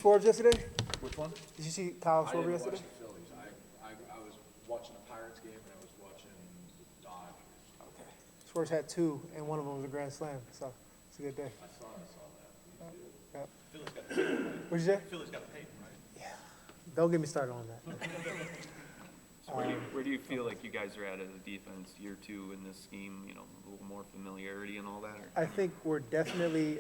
Forbes yesterday? Which one? Did you see Kyle I Schwarber didn't yesterday? watch the Phillies. I was watching the Pirates game and I was watching the Dodgers. Okay. Schwarber had two, and one of them was a grand slam, so it's a good day. I saw that. Yep. Phillies got paid, right? What'd you say? Phillies got paid, right? Yeah. Don't get me started on that. So where do you feel like you guys are at as a defense, year two in this scheme, you know, a little more familiarity and all that? Or? I think we're definitely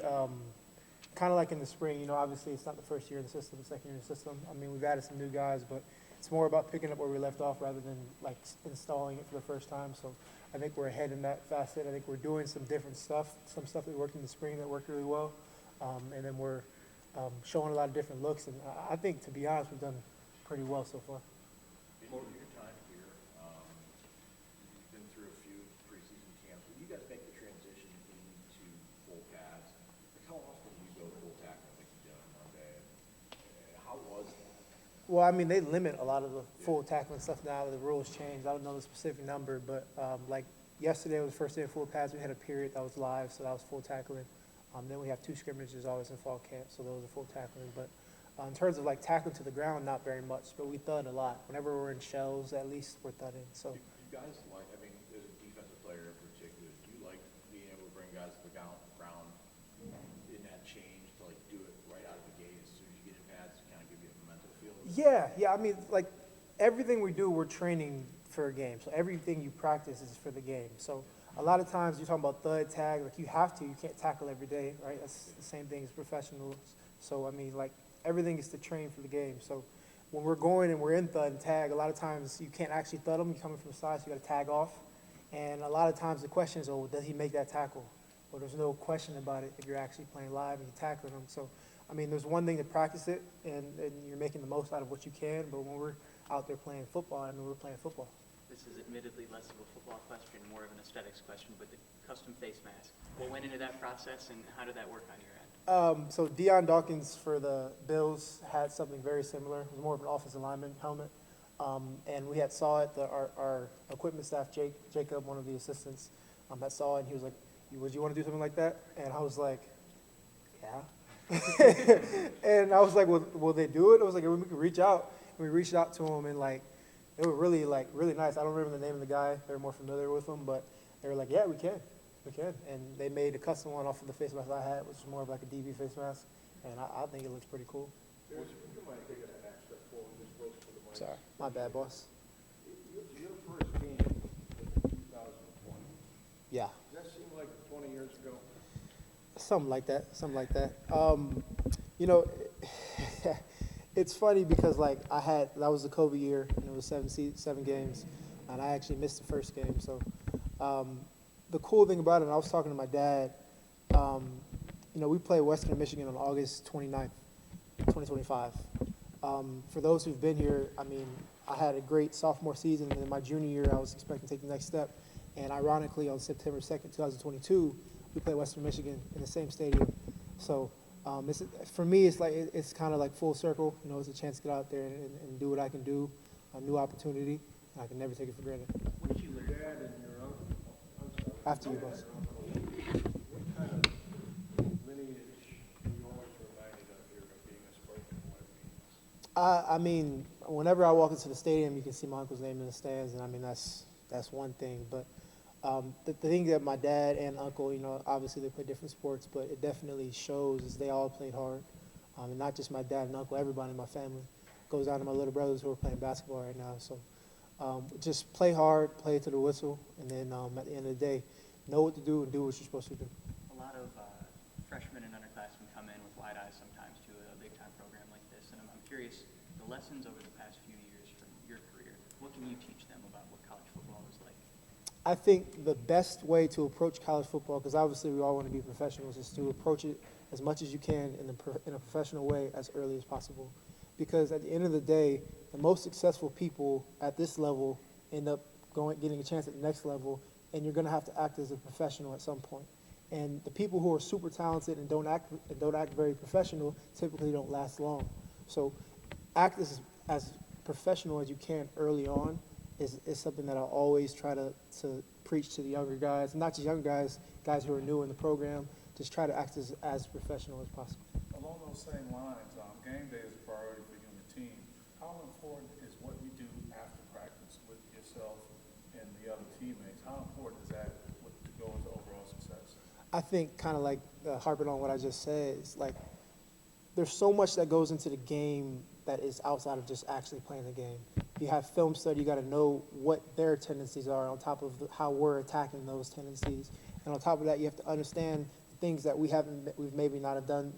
kind of like in the spring. You know, obviously it's not the first year in the system, the second year in the system. I mean, we've added some new guys, but it's more about picking up where we left off rather than like installing it for the first time. So I think we're ahead in that facet. I think we're doing some different stuff, some stuff that worked in the spring that worked really well, and then we're showing a lot of different looks. And I think, to be honest, we've done pretty well so far. In your time here, you've been through a few preseason camps. When you guys make the transition into full pads, like how often do you go full tackling like you did on Monday? And how was that? Well, I mean, they limit a lot of the full tackling stuff now that the rules changed. I don't know the specific number, but like yesterday was the first day of full pads. We had a period that was live, so that was full tackling. Then we have two scrimmages always in fall camp, so those are full tackling. But in terms of like tackling to the ground, not very much, but we thud a lot. Whenever we're in shells, at least we're thudding. So Do you guys like, I mean, as a defensive player in particular, do you like being able to bring guys to the ground in that change to like do it right out of the gate as soon as you get in pads to kind of give you a mental feel of it? yeah. I mean, like everything we do, we're training for a game. So everything you practice is for the game. So a lot of times you're talking about thud, tag, like you can't tackle every day, right? That's the same thing as professionals. So I mean, like everything is to train for the game. So when we're going and we're in thud and tag, a lot of times you can't actually thud them. You're coming from the side, so you got to tag off. And a lot of times the question is, oh, does he make that tackle? Well, there's no question about it if you're actually playing live and you're tackling them. So, I mean, there's one thing to practice it, and you're making the most out of what you can. But when we're out there playing football, I mean, we're playing football. This is admittedly less of a football question, more of an aesthetics question, but the custom face mask. What went into that process, and how did that work on your end? So Deion Dawkins for the Bills had something very similar. It was more of an offensive lineman helmet. And we had saw it, our equipment staff, Jacob, one of the assistants, that saw it, and he was like, would you want to do something like that? And I was like, yeah. And I was like, well, will they do it? I was like, we could reach out. And we reached out to them, and like, they were really nice. I don't remember the name of the guy. They were more familiar with him, but they were like, yeah, we can. And they made a custom one off of the face mask I had, which was more of like a DB face mask, and I think it looks pretty cool. Sorry, my bad, boss. Your first game was 2020. Yeah. Does that seem like 20 years ago? Something like that. You know, it's funny because like that was the COVID year, and it was seven games, and I actually missed the first game. So the cool thing about it, and I was talking to my dad, you know, we play Western Michigan on August 29th, 2025. For those who've been here, I mean, I had a great sophomore season, and in my junior year, I was expecting to take the next step. And ironically, on September 2nd, 2022, we play Western Michigan in the same stadium. So for me, it's kind of like full circle. You know, it's a chance to get out there and do what I can do, a new opportunity. I can never take it for granted. What did you learn? Dad and your uncle. After you, boss. What kind of lineage do you always reminded of here of being a Spartan and what it means? I mean, whenever I walk into the stadium, you can see my uncle's name in the stands, and I mean, that's one thing. But the thing that my dad and uncle, you know, obviously they play different sports, but it definitely shows is they all played hard. And not just my dad and uncle, everybody in my family. Goes down to my little brothers who are playing basketball right now. So just play hard, play to the whistle, and then at the end of the day, know what to do and do what you're supposed to do. A lot of freshmen and underclassmen come in with wide eyes sometimes to a big-time program like this, and I'm curious, the lessons over the past few years from your career, what can you teach them about what college football is like? I think the best way to approach college football, because obviously we all want to be professionals, is to approach it as much as you can in a professional way as early as possible. Because at the end of the day, the most successful people at this level end up getting a chance at the next level, and you're going to have to act as a professional at some point. And the people who are super talented and don't act very professional typically don't last long. So act as professional as you can early on is something that I always try to preach to the younger guys, not just young guys who are new in the program. Just try to act as professional as possible. Along those same lines, game day is a priority for you and the team, how important is what you do after practice with yourself and the other teammates? How important is that to go into overall success? I think kind of like harping on what I just said, it's like there's so much that goes into the game that is outside of just actually playing the game. You have film study, you got to know what their tendencies are on top of how we're attacking those tendencies. And on top of that, you have to understand things that we've maybe not have done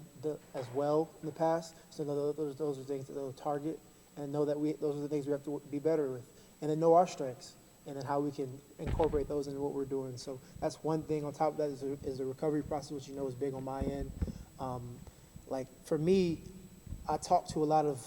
as well in the past. So those are things that they'll target and know that those are the things we have to be better with. And then know our strengths and then how we can incorporate those into what we're doing. So that's one thing. On top of that is the recovery process, which you know is big on my end. Like for me, I talk to a lot of,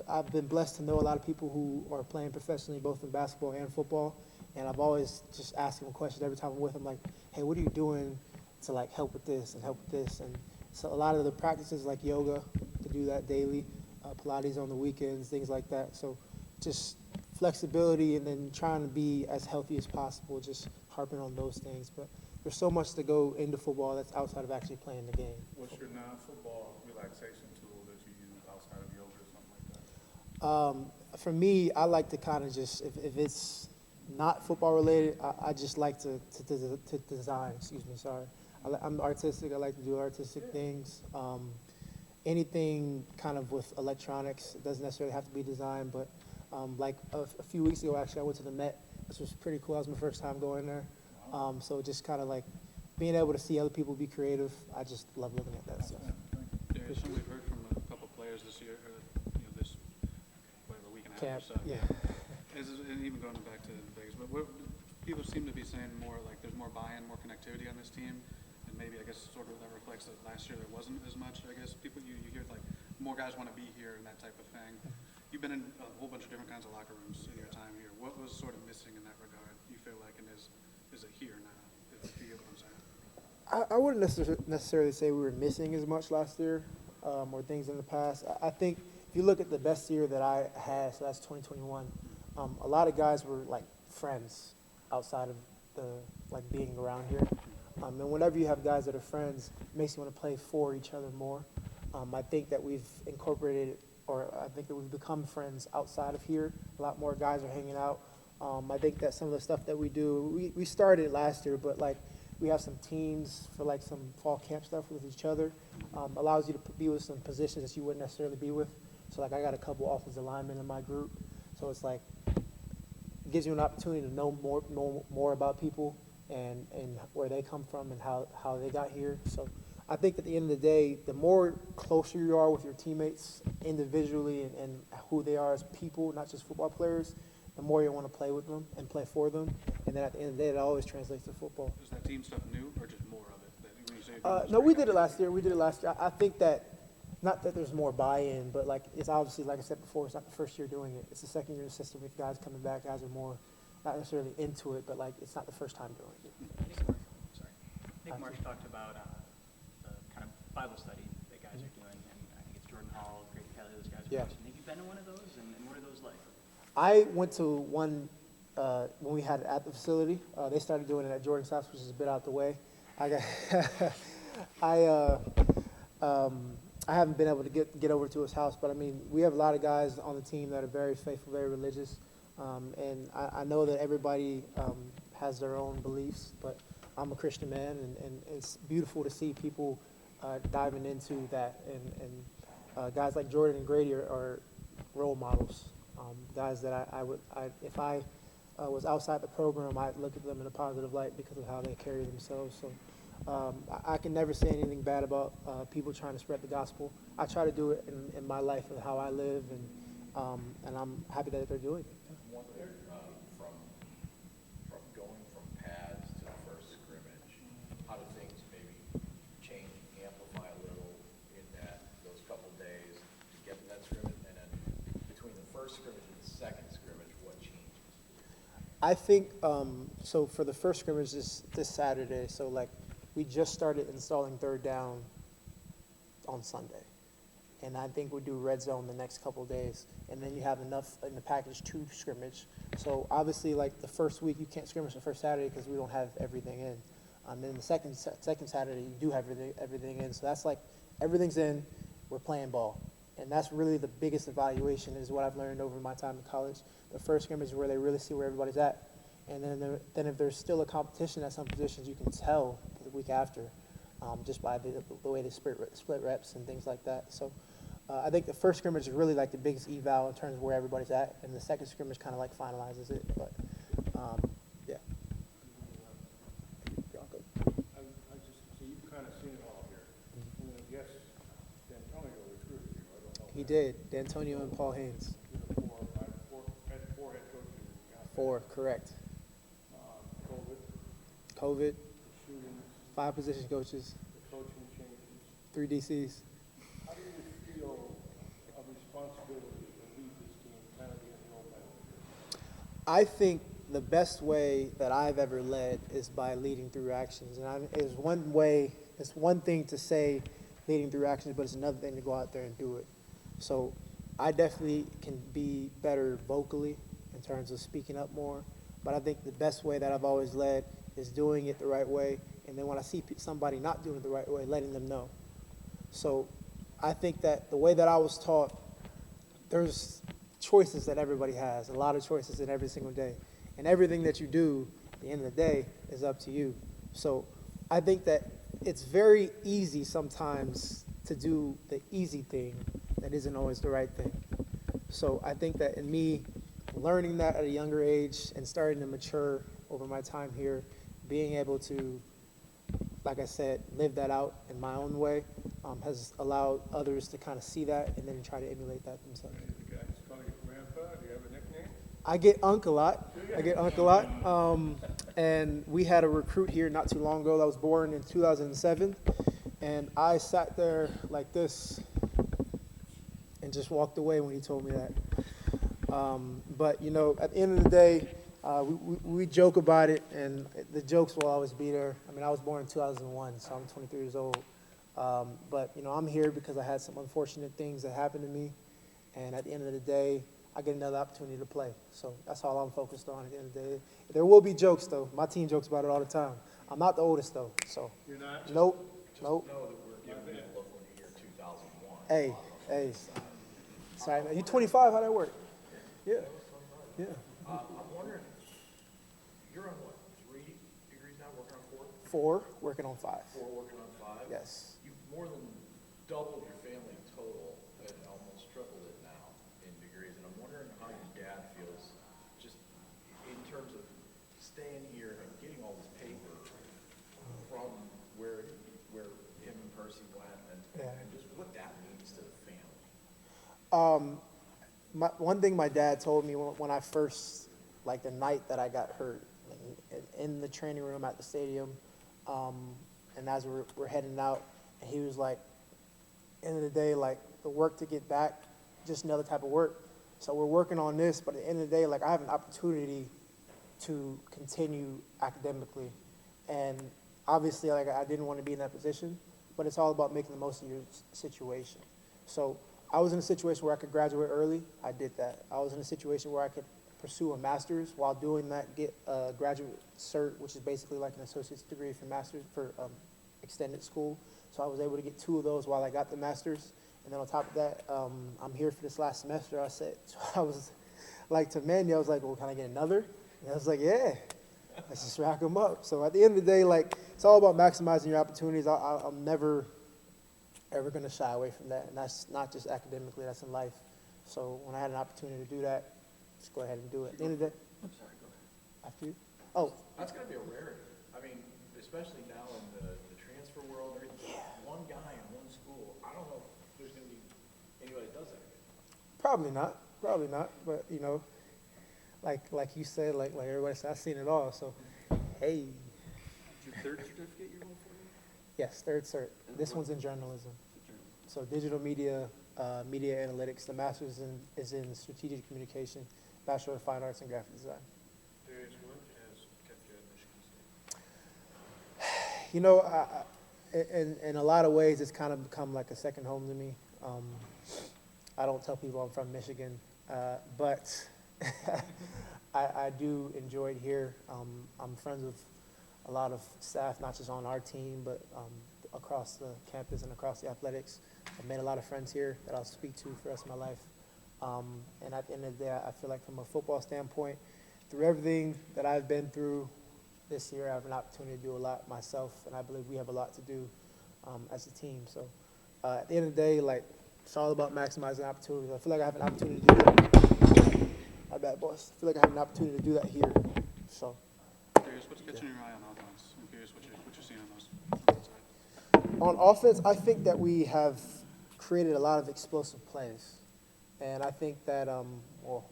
I've been blessed to know a lot of people who are playing professionally, both in basketball and football. And I've always just asked them questions every time I'm with them, like, hey, what are you doing to like help with this and help with this? And so a lot of the practices like yoga, to do that daily, Pilates on the weekends, things like that. So just flexibility and then trying to be as healthy as possible, just harping on those things. But there's so much to go into football that's outside of actually playing the game. What's your non-football relaxation tool that you use outside of yoga or something like that? For me, I like to kind of just, if it's not football related, I just like to design, I'm artistic, I like to do artistic things. Anything kind of with electronics, it doesn't necessarily have to be designed, but like a few weeks ago, actually, I went to the Met, which was pretty cool. That was my first time going there. So just kind of like being able to see other people be creative, I just love looking at that stuff. Darius, we've heard from a couple players this year, this week and a half Camp, or so. yeah. And even going back to Vegas, but people seem to be saying more like there's more buy-in, more connectivity on this team, and maybe I guess sort of that reflects that last year there wasn't as much. I guess people you hear like more guys want to be here and that type of thing. You've been in a whole bunch of different kinds of locker rooms in your time here. What was sort of missing in that regard? You feel like, and is it here now? If you get what I'm saying. I wouldn't necessarily say we were missing as much last year or things in the past. I think if you look at the best year that I had, so that's 2021, a lot of guys were like friends outside of being around here. And whenever you have guys that are friends, it makes you want to play for each other more. I think that we've incorporated, or I think that we've become friends outside of here. A lot more guys are hanging out. I think that some of the stuff that we do, we started last year, but like we have some teams for like some fall camp stuff with each other. Allows you to be with some positions that you wouldn't necessarily be with. So like I got a couple offensive linemen in my group. So it's like, it gives you an opportunity to know more about people and where they come from and how they got here. So I think at the end of the day, the more closer you are with your teammates individually and who they are as people, not just football players, the more you want to play with them and play for them. And then at the end of the day, it always translates to football. Is that team stuff new or just more of it? When you say No, we did it last year. I think that, not that there's more buy-in, but like it's obviously, like I said before, it's not the first year doing it. It's the second year in the system with guys coming back. Guys are more, not necessarily into it, but like it's not the first time doing it. Nick Marsh talked about the kind of Bible study that guys are doing, and I think it's Jordan Hall, Greg Kelly, those guys are Yeah. watching. Have you been to one of those, and what are those like? I went to one when we had it at the facility. They started doing it at Jordan's house, which is a bit out the way. I haven't been able to get over to his house, but I mean, we have a lot of guys on the team that are very faithful, very religious, and I know that everybody has their own beliefs, but I'm a Christian man, and it's beautiful to see people diving into that, and guys like Jordan and Grady are role models, guys that if I was outside the program, I'd look at them in a positive light because of how they carry themselves. So I can never say anything bad about people trying to spread the gospel. I try to do it in my life and how I live, and I'm happy that they're doing it. One there, from going from pads to the first scrimmage, how do things maybe change, amplify a little in those couple days to get to that scrimmage, and then between the first scrimmage and the second scrimmage, what changes? I think, so for the first scrimmage this Saturday, so like we just started installing third down on Sunday. And I think we'll do red zone the next couple of days. And then you have enough in the package to scrimmage. So obviously like the first week you can't scrimmage the first Saturday because we don't have everything in. Then the second Saturday you do have everything in. So that's like everything's in, we're playing ball. And that's really the biggest evaluation is what I've learned over my time in college. The first scrimmage is where they really see where everybody's at. And then if there's still a competition at some positions, you can tell the week after just by the way they split reps and things like that. So I think the first scrimmage is really like the biggest eval in terms of where everybody's at, and the second scrimmage kind of like finalizes it. But yeah. I just, so you've kind of seen it all here. And yes, D'Antonio recruited you, I don't know. He did. D'Antonio and Paul Haynes. Had four head coaches. Four, correct. COVID, COVID, the shootings, 5 position coaches, the coaching changes. 3 DCs. How do you feel of responsibility to lead this team kind of being the old man? I think the best way that I've ever led is by leading through actions. And it's one thing to say leading through actions, but it's another thing to go out there and do it. So I definitely can be better vocally in terms of speaking up more. But I think the best way that I've always led is doing it the right way. And then when I see somebody not doing it the right way, letting them know. So I think that the way that I was taught, there's choices that everybody has, a lot of choices in every single day. And everything that you do at the end of the day is up to you. So I think that it's very easy sometimes to do the easy thing that isn't always the right thing. So I think that in me learning that at a younger age and starting to mature over my time here, being able to, like I said, live that out in my own way has allowed others to kind of see that and then try to emulate that themselves. The guys call you grandpa, do you have a nickname? I get Unc a lot. And we had a recruit here not too long ago that was born in 2007. And I sat there like this and just walked away when he told me that. But, you know, at the end of the day, we joke about it, and the jokes will always be there. I mean, I was born in 2001, so I'm 23 years old. But, you know, I'm here because I had some unfortunate things that happened to me. And at the end of the day, I get another opportunity to play. So that's all I'm focused on at the end of the day. There will be jokes, though. My team jokes about it all the time. I'm not the oldest, though. So, You're not? nope. Know that we're giving you a look when you hear 2001. Hey. Sorry, man. You 25? How'd that work? Yeah. I'm wondering, you're on what, 3 degrees now, working on 4? 4, working on 5. 4 working on 5? Yes. You've more than doubled your family total and almost tripled it now in degrees. And I'm wondering how your dad feels just in terms of staying here and getting all this paper from where him and Percy went and just what that means to the family. One thing my dad told me when I first, like the night that I got hurt, in the training room at the stadium, and as we're heading out, and he was like, end of the day, like the work to get back, just another type of work. So we're working on this, but at the end of the day, like I have an opportunity to continue academically. And obviously, like I didn't want to be in that position, but it's all about making the most of your situation. So I was in a situation where I could graduate early. I did that. I was in a situation where I could pursue a master's while doing that, get a graduate cert, which is basically like an associate's degree for master's for extended school. So I was able to get 2 of those while I got the master's. And then on top of that, I'm here for this last semester. I said, so I was like to Mandy, I was like, well, can I get another? And I was like, yeah, let's just rack them up. So at the end of the day, like it's all about maximizing your opportunities. I'm never ever going to shy away from that. And that's not just academically, that's in life. So when I had an opportunity to do that, just go ahead and do it. At the end of the day, I'm sorry, go ahead. after you. Oh, That's going to be a rarity. I mean, especially now in the transfer world, one guy in one school. I don't know if there's going to be anybody that does that again. probably not. But, you know, like you said, like everybody said, I've seen it all. So, hey. Your third certificate you're going for? Yes, third cert. This one's in journalism. So digital media, media analytics. The master's is in strategic communication, Bachelor of Fine Arts and Graphic Design. Darius, what has kept you at Michigan State? You know, in a lot of ways, it's kind of become like a second home to me. I don't tell people I'm from Michigan, but I do enjoy it here. I'm friends with a lot of staff, not just on our team, but across the campus and across the athletics. I've made a lot of friends here that I'll speak to for the rest of my life. And at the end of the day, I feel like from a football standpoint, through everything that I've been through this year, I have an opportunity to do a lot myself, and I believe we have a lot to do as a team. So at the end of the day, like, it's all about maximizing opportunities. I feel like I have an opportunity to do that. My bad, boss. I feel like I have an opportunity to do that here. So. Darius, what's catching your eye on offense? I'm curious what you're seeing on those sides. On offense, I think that we have created a lot of explosive plays. And I think that, well,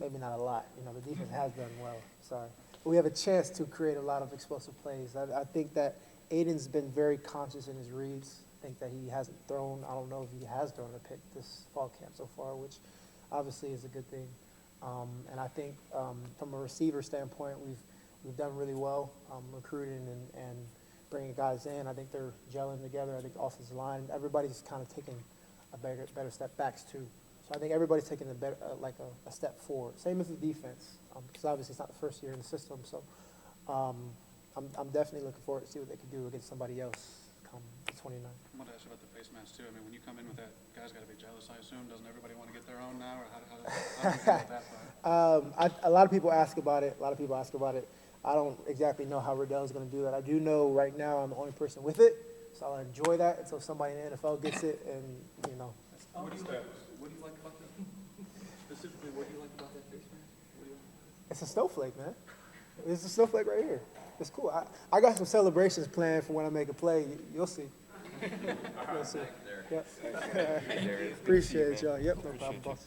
maybe not a lot. You know, the defense has done well. Sorry. But we have a chance to create a lot of explosive plays. I think that Aiden's been very conscious in his reads. I think that he hasn't thrown, I don't know if he has thrown a pick this fall camp so far, which obviously is a good thing. And I think from a receiver standpoint, we've done really well recruiting and bringing guys in. I think they're gelling together. I think the offensive line, everybody's kind of taking a better step backs too. So I think everybody's taking a better, a step forward. Same as the defense, because obviously it's not the first year in the system. So I'm definitely looking forward to see what they can do against somebody else come 29. I want to ask you about the face mask too. I mean, when you come in with that, guys got to be jealous, I assume. Doesn't everybody want to get their own now, or how do you feel about that part? A lot of people ask about it. I don't exactly know how Riddell's going to do that. I do know right now I'm the only person with it, so I'll enjoy that until somebody in the NFL gets it, and, you know. What do you like about that? Specifically, what do you like about that face mask? What do you like? It's a snowflake, man. It's a snowflake right here. It's cool. I got some celebrations planned for when I make a play. You'll see. You'll see. Yep. Appreciate y'all. Yep, no problem, boss.